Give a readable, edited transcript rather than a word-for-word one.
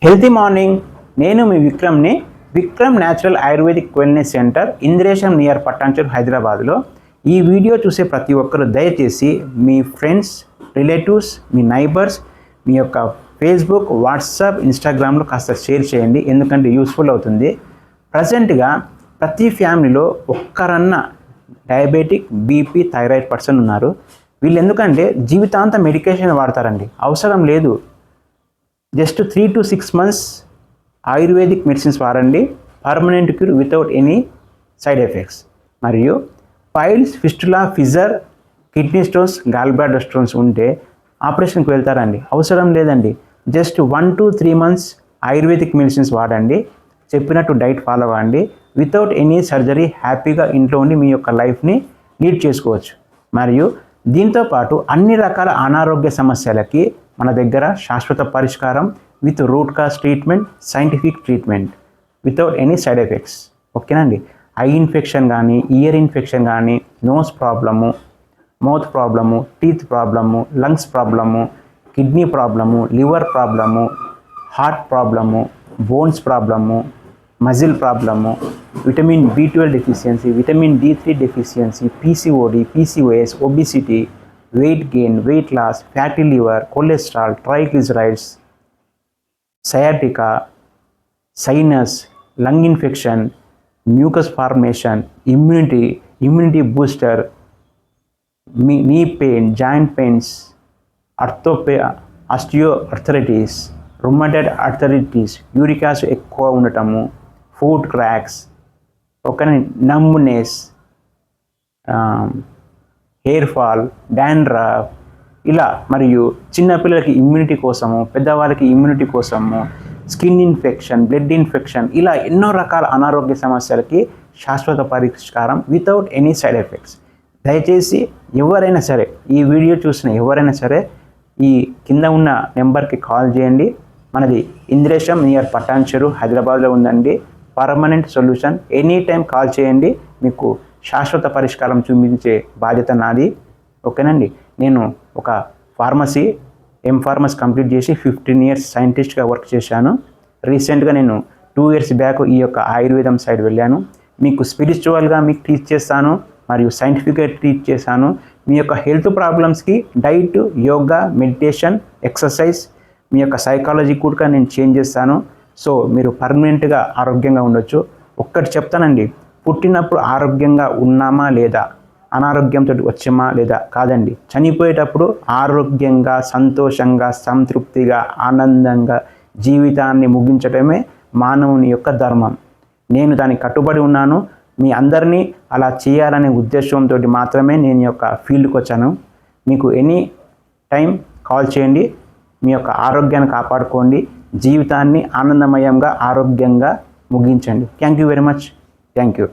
Healthy morning. నేను మీ విక్రమ్ని. Vikram natural ayurvedic wellness centre, Indresham near Patancheru, హైదరాబాద్లో. ఈ వీడియో చూసే ప్రతి ఒక్కరు దయచేసి మీ ఫ్రెండ్స్, రిలేటివ్స్, మీ నైబర్స్, మీ యొక్క ఫేస్బుక్, వాట్సాప్, ఇన్స్టాగ్రామ్లో కాస్త షేర్ చేయండి, ఎందుకంటే యూస్ఫుల్ అవుతుంది. ప్రజెంట్గా ప్రతి ఫ్యామిలీలో ఒక్కరన్నా డయాబెటిక్, బీపీ, థైరాయిడ్ పర్సన్ ఉన్నారు. వీళ్ళు ఎందుకంటే జీవితాంతం మెడికేషన్ వాడతారండి, అవసరం లేదు. Just 3 to 6 months ayurvedic medicines వాడండి, permanent cure without any side effects. మరియు piles, fistula, fissure, kidney stones, gall bladder stones ఉంటే ఆపరేషన్కి వెళ్తారండి, అవసరం లేదండి. Just 1 to 3 months ayurvedic medicines వాడండి, చెప్పినట్టు డైట్ ఫాలో అవ్వండి, వితౌట్ ఎనీ సర్జరీ హ్యాపీగా ఇంట్లో ఉండి మీ యొక్క లైఫ్ని లీడ్ చేసుకోవచ్చు. మరియు దీంతోపాటు అన్ని రకాల అనారోగ్య సమస్యలకి మన దగ్గర శాశ్వత పరిష్కారం with root cause treatment, scientific treatment, without any side effects. ఓకేనండి. ఐ ఇన్ఫెక్షన్ కానీ, ఇయర్ ఇన్ఫెక్షన్ కానీ, nose problem, mouth problem, teeth problem, lungs problem, kidney problem, liver problem, heart problem, bones problem, muscle problem, vitamin B12 deficiency, vitamin D3 deficiency, PCOD, PCOS, obesity, weight gain, weight loss, fatty liver, cholesterol, triglycerides, sciatica, sinus, lung infection, mucus formation, immunity booster, knee pain, joint pains, osteoarthritis, rheumatoid arthritis, uric acid ఎక్కువ ఉండటము, food cracks, ఒక నమ్మునెస్, hair fall, dandruff, ఇలా. మరియు చిన్నపిల్లలకి immunity కోసము, పెద్దవాళ్ళకి immunity కోసము, skin infection, blood infection, ఇలా ఎన్నో రకాల అనారోగ్య సమస్యలకి శాశ్వత పరిష్కారం వితౌట్ ఎనీ సైడ్ ఎఫెక్ట్స్. దయచేసి ఎవరైనా సరే, ఈ వీడియో చూసిన ఎవరైనా సరే ఈ కింద ఉన్న నెంబర్కి కాల్ చేయండి. మనది ఇంద్రేశం నియర్ పట్టాంచెరు, హైదరాబాద్లో ఉందండి. Permanent solution. Any time call చేయండి, మీకు శాశ్వత పరిష్కారం చూపించే బాధ్యత నాది. ఓకేనండి. నేను ఒక ఫార్మసీ, ఫార్మసీ కంప్లీట్ చేసి 15 years సైంటిస్ట్గా వర్క్ చేశాను. రీసెంట్గా నేను 2 years బ్యాక్ ఈ యొక్క ఆయుర్వేదం సైడ్ వెళ్ళాను. మీకు స్పిరిచువల్గా మీకు టీచ్ చేస్తాను, మరియు సైంటిఫిక్గా టీచ్ చేశాను. మీ యొక్క హెల్త్ ప్రాబ్లమ్స్కి డైట్, యోగా, మెడిటేషన్, ఎక్సర్సైజ్, మీ యొక్క సైకాలజీ కూడా నేను చేంజ్ చేస్తాను. సో మీరు పర్మనెంట్గా ఆరోగ్యంగా ఉండొచ్చు. ఒక్కటి చెప్తానండి, పుట్టినప్పుడు ఆరోగ్యంగా ఉన్నామా లేదా, అనారోగ్యంతో వచ్చామా లేదా కాదండి. చనిపోయేటప్పుడు ఆరోగ్యంగా, సంతోషంగా, సంతృప్తిగా, ఆనందంగా జీవితాన్ని ముగించడమే మానవుని యొక్క ధర్మం. నేను దానికి కట్టుబడి ఉన్నాను. మీ అందరినీ అలా చేయాలనే ఉద్దేశంతో మాత్రమే నేను యొక్క ఫీల్డ్కి వచ్చాను. మీకు ఎనీ టైం కాల్ చేయండి. మీ యొక్క ఆరోగ్యాన్ని కాపాడుకోండి, జీవితాన్ని ఆనందమయంగా, ఆరోగ్యంగా ముగించండి. Thank you very much. Thank you.